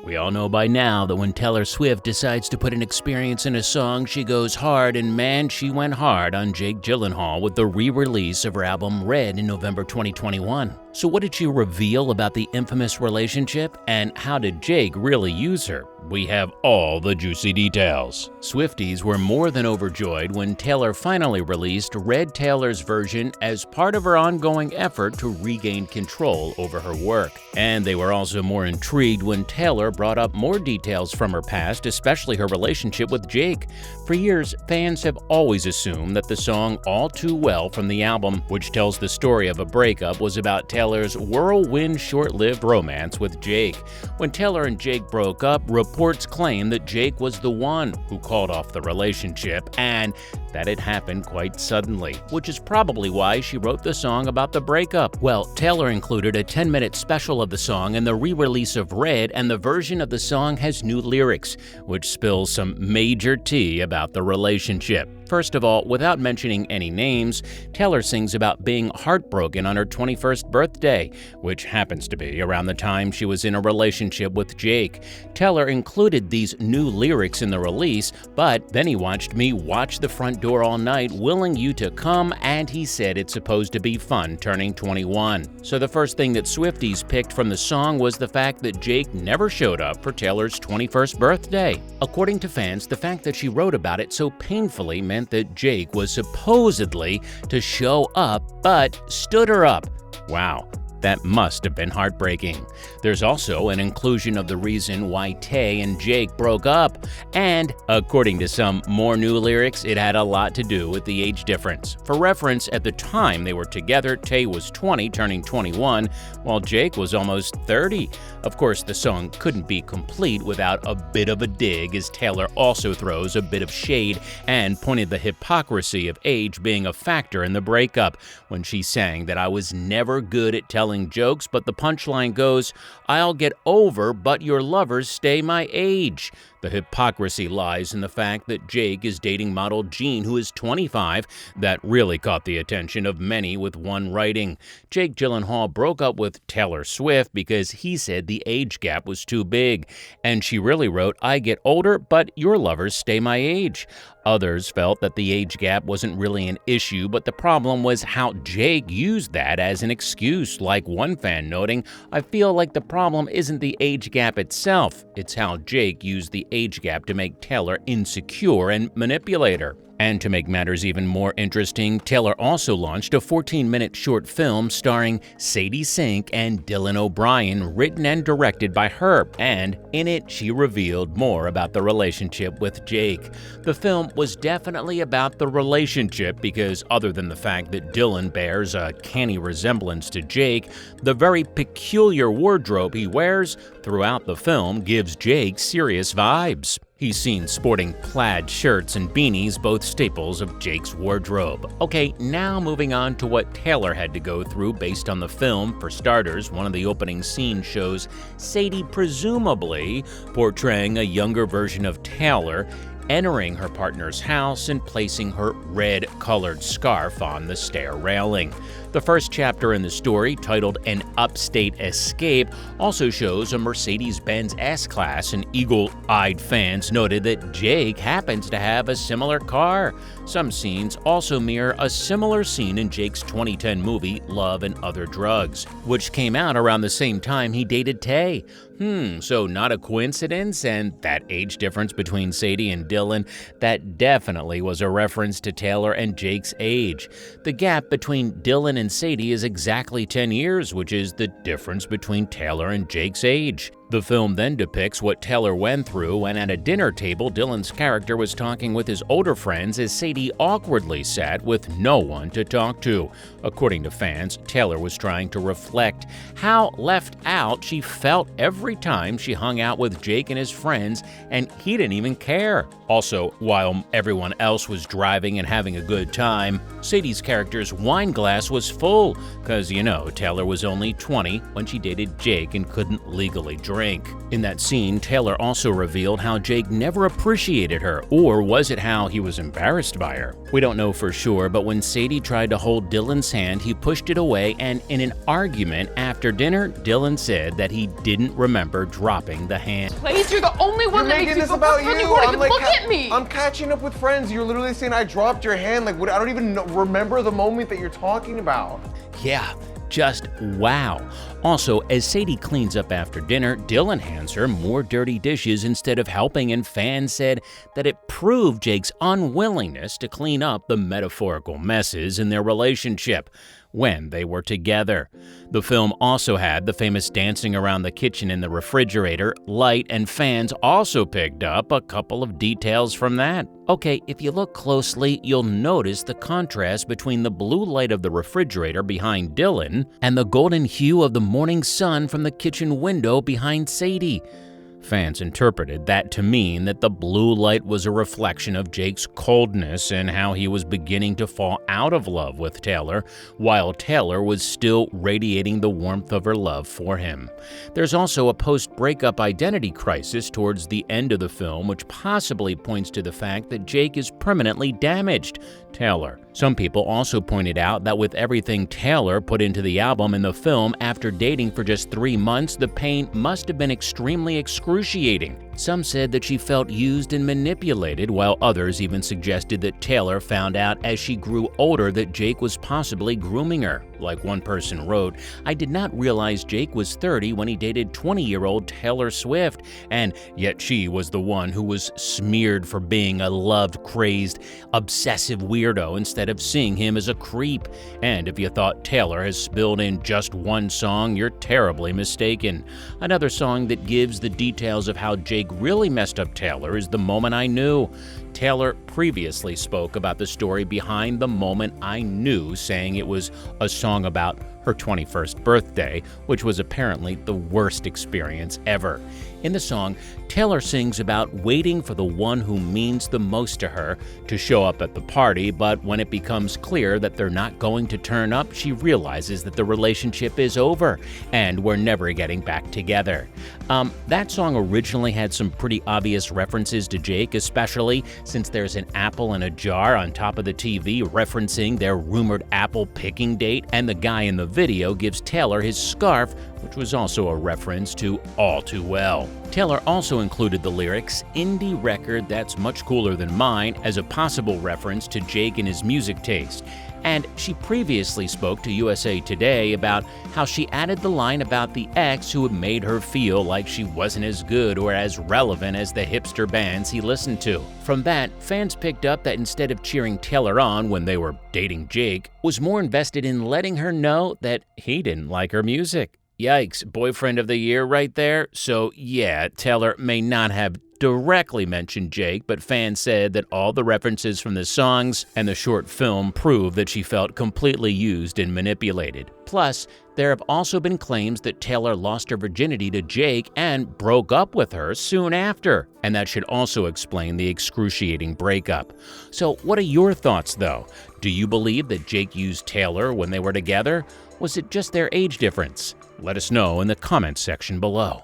We all know by now that when Taylor Swift decides to put an experience in a song, she goes hard, and man, she went hard on Jake Gyllenhaal with the re-release of her album Red in November 2021. So what did she reveal about the infamous relationship, and how did Jake really use her? We have all the juicy details. Swifties were more than overjoyed when Taylor finally released Red Taylor's version as part of her ongoing effort to regain control over her work. And they were also more intrigued when Taylor brought up more details from her past, especially her relationship with Jake. For years, fans have always assumed that the song All Too Well from the album, which tells the story of a breakup, was about Taylor's whirlwind short-lived romance with Jake. When Taylor and Jake broke up, reports claim that Jake was the one who called off the relationship and that it happened quite suddenly, which is probably why she wrote the song about the breakup. Well, Taylor included a 10-minute special of the song in the re-release of Red, and the version of the song has new lyrics, which spills some major tea about the relationship. First of all, without mentioning any names, Taylor sings about being heartbroken on her 21st birthday, which happens to be around the time she was in a relationship with Jake. Taylor included these new lyrics in the release, but then he watched me watch the front door all night, willing you to come, and he said it's supposed to be fun turning 21. So the first thing that Swifties picked from the song was the fact that Jake never showed up for Taylor's 21st birthday. According to fans, the fact that she wrote about it so painfully meant that Jake was supposedly to show up, but stood her up. Wow. That must have been heartbreaking. There's also an inclusion of the reason why Tay and Jake broke up, and according to some more new lyrics, it had a lot to do with the age difference. For reference, at the time they were together, Tay was 20, turning 21, while Jake was almost 30. Of course, the song couldn't be complete without a bit of a dig, as Taylor also throws a bit of shade and pointed the hypocrisy of age being a factor in the breakup when she sang that I was never good at telling jokes, but the punchline goes, I'll get over, but your lovers stay my age. The hypocrisy lies in the fact that Jake is dating model Jean, who is 25. That really caught the attention of many with one writing. Jake Gyllenhaal broke up with Taylor Swift because he said the age gap was too big. And she really wrote, I get older, but your lovers stay my age. Others felt that the age gap wasn't really an issue, but the problem was how Jake used that as an excuse, like one fan noting, I feel like the problem isn't the age gap itself, it's how Jake used the age gap to make Taylor insecure and manipulate her. And to make matters even more interesting, Taylor also launched a 14-minute short film starring Sadie Sink and Dylan O'Brien, written and directed by her, and in it she revealed more about the relationship with Jake. The film was definitely about the relationship because, other than the fact that Dylan bears a canny resemblance to Jake, the very peculiar wardrobe he wears throughout the film gives Jake serious vibes. He's seen sporting plaid shirts and beanies, both staples of Jake's wardrobe. Okay, now moving on to what Taylor had to go through based on the film. For starters, one of the opening scenes shows Sadie presumably portraying a younger version of Taylor, entering her partner's house and placing her red-colored scarf on the stair railing. The first chapter in the story, titled An Upstate Escape, also shows a Mercedes-Benz S-Class, and eagle-eyed fans noted that Jake happens to have a similar car. Some scenes also mirror a similar scene in Jake's 2010 movie Love and Other Drugs, which came out around the same time he dated Tay. So not a coincidence, and that age difference between Sadie and Dylan, that definitely was a reference to Taylor and Jake's age. The gap between Dylan and Sadie is exactly 10 years, which is the difference between Taylor and Jake's age. The film then depicts what Taylor went through when at a dinner table, Dylan's character was talking with his older friends as Sadie awkwardly sat with no one to talk to. According to fans, Taylor was trying to reflect how left out she felt every time she hung out with Jake and his friends, and he didn't even care. Also, while everyone else was driving and having a good time, Sadie's character's wine glass was full, because, Taylor was only 20 when she dated Jake and couldn't legally drink. drink. In that scene, Taylor also revealed how Jake never appreciated her, or was it how he was embarrassed by her? We don't know for sure, but when Sadie tried to hold Dylan's hand, he pushed it away, and in an argument after dinner, Dylan said that he didn't remember dropping the hand. Please, you're the only one that makes me feel about you. Look at me. I'm catching up with friends. You're literally saying I dropped your hand. Like, what? I don't even remember the moment that you're talking about. Yeah, just wow. Also, as Sadie cleans up after dinner, Dylan hands her more dirty dishes instead of helping, and fans said that it proved Jake's unwillingness to clean up the metaphorical messes in their relationship when they were together. The film also had the famous dancing around the kitchen in the refrigerator. Light and fans also picked up a couple of details from that. Okay, if you look closely, you'll notice the contrast between the blue light of the refrigerator behind Dylan and the golden hue of the morning sun from the kitchen window behind Sadie. Fans interpreted that to mean that the blue light was a reflection of Jake's coldness and how he was beginning to fall out of love with Taylor, while Taylor was still radiating the warmth of her love for him. There's also a post-breakup identity crisis towards the end of the film, which possibly points to the fact that Jake is permanently damaged. Taylor. Some people also pointed out that with everything Taylor put into the album and the film after dating for just 3 months, the pain must have been extremely excruciating. Some said that she felt used and manipulated, while others even suggested that Taylor found out as she grew older that Jake was possibly grooming her. Like one person wrote, "I did not realize Jake was 30 when he dated 20-year-old Taylor Swift, and yet she was the one who was smeared for being a love, crazed, obsessive weirdo instead of seeing him as a creep. And if you thought Taylor has spilled in just one song, you're terribly mistaken." Another song that gives the details of how Jake really messed up Taylor is "The Moment I Knew." Taylor previously spoke about the story behind "The Moment I Knew," saying it was a song about her 21st birthday, which was apparently the worst experience ever. In the song, Taylor sings about waiting for the one who means the most to her to show up at the party, but when it becomes clear that they're not going to turn up, she realizes that the relationship is over and we're never getting back together. That song originally had some pretty obvious references to Jake, especially since there's an apple in a jar on top of the TV referencing their rumored apple picking date, and the guy in the video gives Taylor his scarf, which was also a reference to All Too Well. Taylor also included the lyrics "indie record that's much cooler than mine" as a possible reference to Jake and his music taste. And she previously spoke to USA Today about how she added the line about the ex who had made her feel like she wasn't as good or as relevant as the hipster bands he listened to. From that, fans picked up that instead of cheering Taylor on when they were dating Jake, was more invested in letting her know that he didn't like her music. Yikes, boyfriend of the year right there? So yeah, Taylor may not have directly mentioned Jake, but fans said that all the references from the songs and the short film prove that she felt completely used and manipulated. Plus, there have also been claims that Taylor lost her virginity to Jake and broke up with her soon after, and that should also explain the excruciating breakup. So what are your thoughts though? Do you believe that Jake used Taylor when they were together? Was it just their age difference? Let us know in the comments section below.